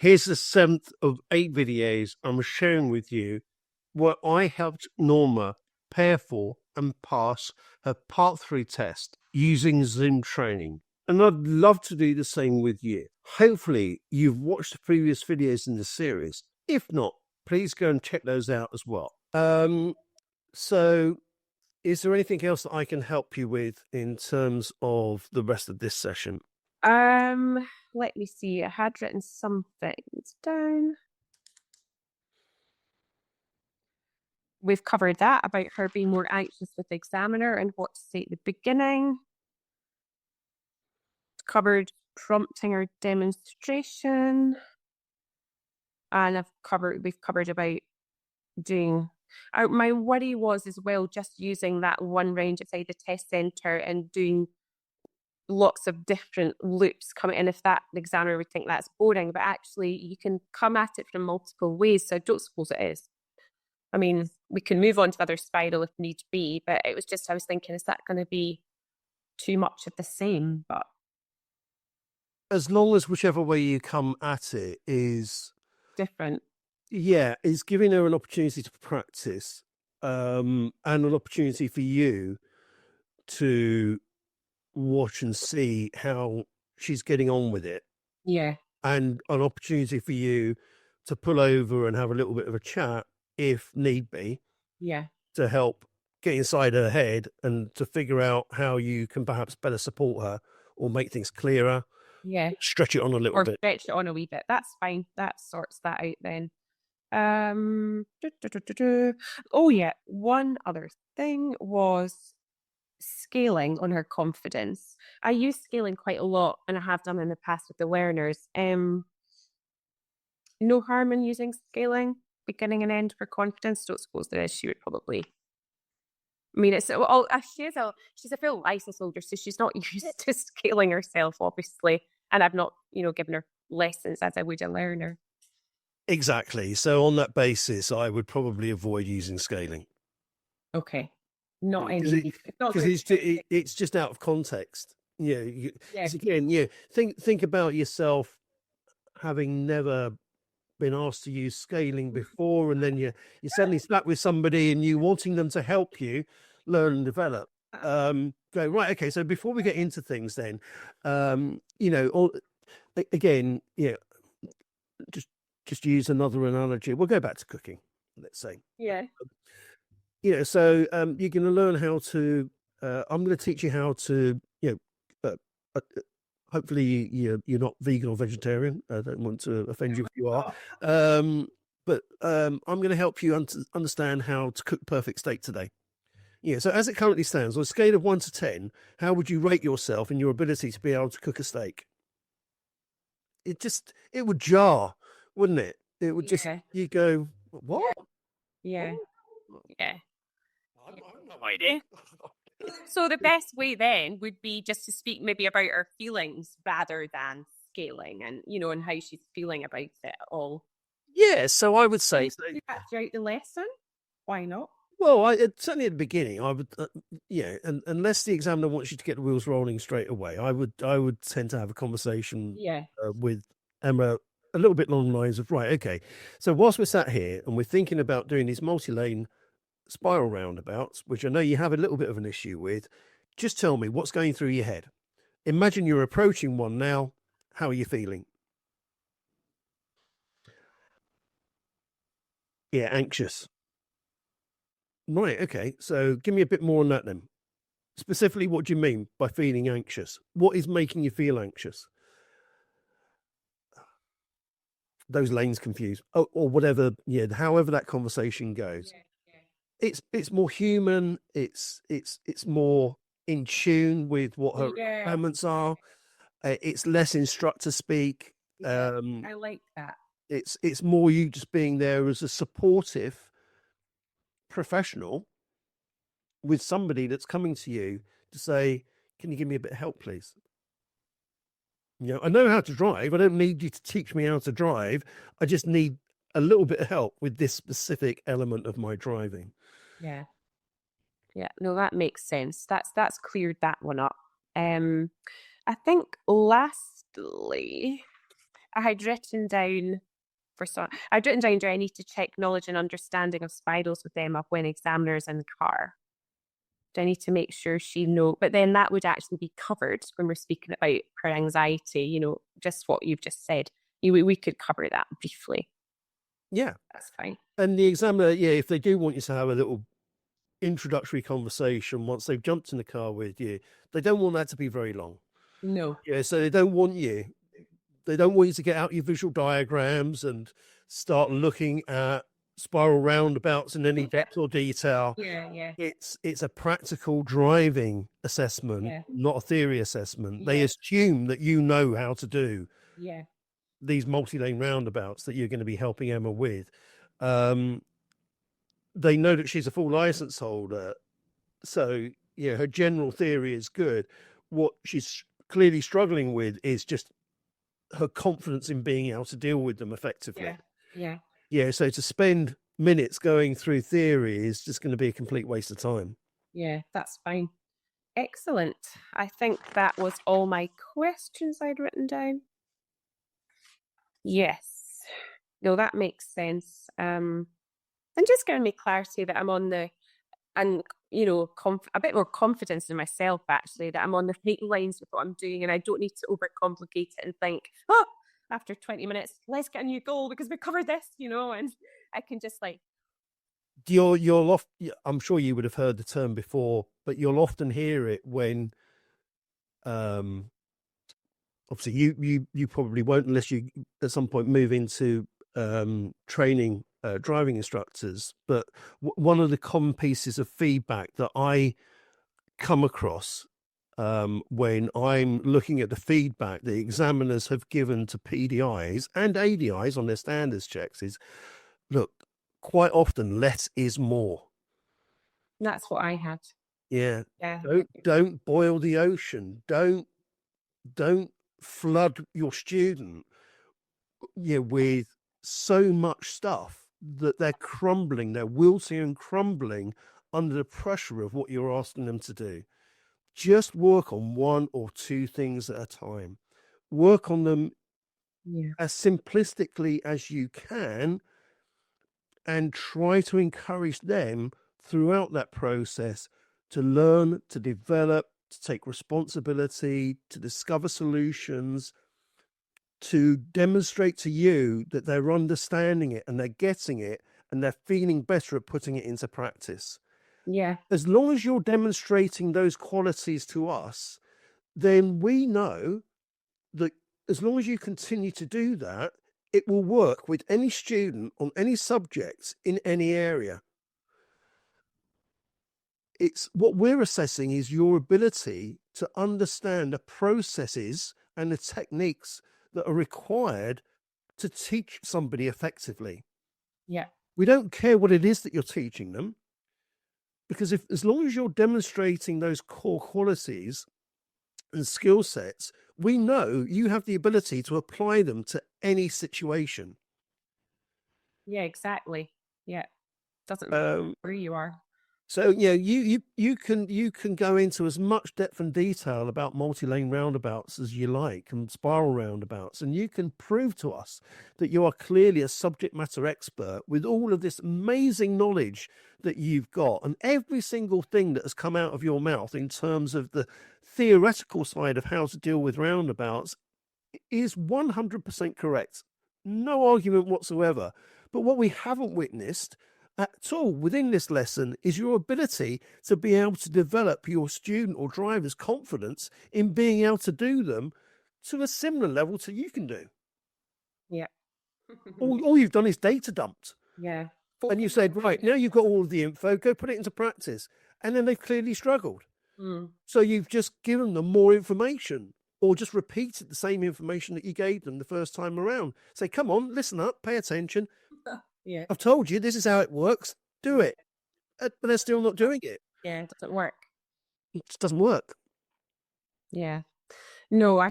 Here's the 7th of 8 videos I'm sharing with you where I helped Norma prepare for and pass her Part 3 test using Zoom training. And I'd love to do the same with you. Hopefully, you've watched the previous videos in the series. If not, please go and check those out as well. So is there anything else that I can help you with in terms of the rest of this session? Let me see. I had written some things down. We've covered that about her being more anxious with the examiner and what to say at the beginning. Covered prompting or demonstration. And we've covered about doing. My worry was as well just using that one round outside the test centre and doing lots of different loops coming in, if that the examiner would think that's boring, but actually you can come at it from multiple ways. So I don't suppose it is. I mean, we can move on to the other spiral if need be, but it was just, I was thinking, is that going to be too much of the same? But as long as whichever way you come at it is different. Yeah, is giving her an opportunity to practice, and an opportunity for you to watch and see how she's getting on with it, Yeah. and an opportunity for you to pull over and have a little bit of a chat if need be. Yeah. To help get inside her head and to figure out how you can perhaps better support her or make things clearer. Yeah. Stretch it on a little bit. Stretch it on a wee bit. That's fine. That sorts that out then. Oh yeah, one other thing was scaling on her confidence. I use scaling quite a lot, and I have done in the past with the learners. No harm in using scaling, beginning and end for confidence. Don't suppose there is. She would probably. I mean, she's a full license holder, so she's not used to scaling herself, obviously. And I've not, given her lessons as I would a learner. Exactly. So on that basis, I would probably avoid using scaling. Okay. Not any. Because it's just out of context. Again, think about yourself having never been asked to use scaling before, and then you're suddenly stuck with somebody and you wanting them to help you learn and develop. Go right, okay. So before we get into things, then, again, just use another analogy. We'll go back to cooking. Let's say. Yeah. So you're going to learn how to. I'm going to teach you how to. Hopefully you're not vegan or vegetarian. I don't want to offend you if you are. But I'm going to help you understand how to cook perfect steak today. So as it currently stands, on a scale of 1 to 10, how would you rate yourself in your ability to be able to cook a steak? It would jar, wouldn't it? It would just, you go, what? Yeah. Yeah. I have no idea. So the best way then would be just to speak maybe about her feelings rather than scaling, and and how she's feeling about it all. Yeah, so I would say throughout the lesson. Why not? Well, certainly at the beginning, I would, and unless the examiner wants you to get the wheels rolling straight away, I would tend to have a conversation with Emma a little bit along the lines of, right, okay, so whilst we're sat here and we're thinking about doing these multi-lane spiral roundabouts, which I know you have a little bit of an issue with, just tell me what's going through your head. Imagine you're approaching one now. How are you feeling? Yeah, anxious. Right, okay. So give me a bit more on that then. Specifically, what do you mean by feeling anxious? What is making you feel anxious? Those lanes confused, or whatever. Yeah, however that conversation goes. It's more human. It's more in tune with what her requirements are. It's less instructor speak. I like that. It's more you just being there as a supportive professional with somebody that's coming to you to say, can you give me a bit of help, please? I know how to drive. I don't need you to teach me how to drive. I just need a little bit of help with this specific element of my driving. Yeah. Yeah, no, that makes sense. That's cleared that one up. I think lastly, I had written down I'd written down, do I need to check knowledge and understanding of spirals with Emma when examiners in the car? Do I need to make sure she knows? But then that would actually be covered when we're speaking about her anxiety, you know, just what you've just said. We could cover that briefly. Yeah. That's fine. And the examiner, yeah, if they do want you to have a little introductory conversation once they've jumped in the car with you, they don't want that to be very long. No. Yeah, so they don't want you to get out your visual diagrams and start looking at spiral roundabouts in any depth or detail. Yeah. It's a practical driving assessment, not a theory assessment. They assume that you know how to do these multi-lane roundabouts that you're going to be helping Emma with. They know that she's a full license holder, so yeah, her general theory is good. What she's clearly struggling with is just her confidence in being able to deal with them effectively. Yeah. So to spend minutes going through theory is just going to be a complete waste of time. Yeah, that's fine. Excellent. I think that was all my questions I'd written down. Yes. No, that makes sense. And just giving me clarity that I'm on and you know, a bit more confidence in myself, actually, that I'm on the right lines with what I'm doing and I don't need to overcomplicate it and think, oh, after 20 minutes, let's get a new goal because we covered this, you know, and I can just like. I'm sure you would have heard the term before, but you'll often hear it when, obviously you probably won't unless you at some point move into training driving instructors. But one of the common pieces of feedback that I come across when I'm looking at the feedback the examiners have given to PDIs and ADIs on their standards checks is, look, quite often less is more. That's what I had. Yeah. Don't boil the ocean. Don't flood your student with so much stuff that they're crumbling, they're wilting and crumbling under the pressure of what you're asking them to do. Just work on one or two things at a time. Work on them as simplistically as you can and try to encourage them throughout that process to learn, to develop, to take responsibility, to discover solutions, to demonstrate to you that they're understanding it and they're getting it and they're feeling better at putting it into practice. Yeah. As long as you're demonstrating those qualities to us, then we know that as long as you continue to do that, it will work with any student on any subject in any area. It's what we're assessing is your ability to understand the processes and the techniques that are required to teach somebody effectively. Yeah. We don't care what it is that you're teaching them, because as long as you're demonstrating those core qualities and skill sets, we know you have the ability to apply them to any situation. Yeah, exactly. Yeah. Doesn't matter where you are. So you can go into as much depth and detail about multi-lane roundabouts as you like and spiral roundabouts, and you can prove to us that you are clearly a subject matter expert with all of this amazing knowledge that you've got, and every single thing that has come out of your mouth in terms of the theoretical side of how to deal with roundabouts is 100% correct. No argument whatsoever. But what we haven't witnessed at all within this lesson is your ability to be able to develop your student or driver's confidence in being able to do them to a similar level to you can do. Yeah. all you've done is data dumped. Yeah. And you said, right, now you've got all of the info, go put it into practice. And then they've clearly struggled. So you've just given them more information or just repeated the same information that you gave them the first time around. Say, come on, listen up, pay attention. Yeah. I've told you this is how it works. Do it. But they're still not doing it. Yeah, it doesn't work. It just doesn't work. Yeah. No, I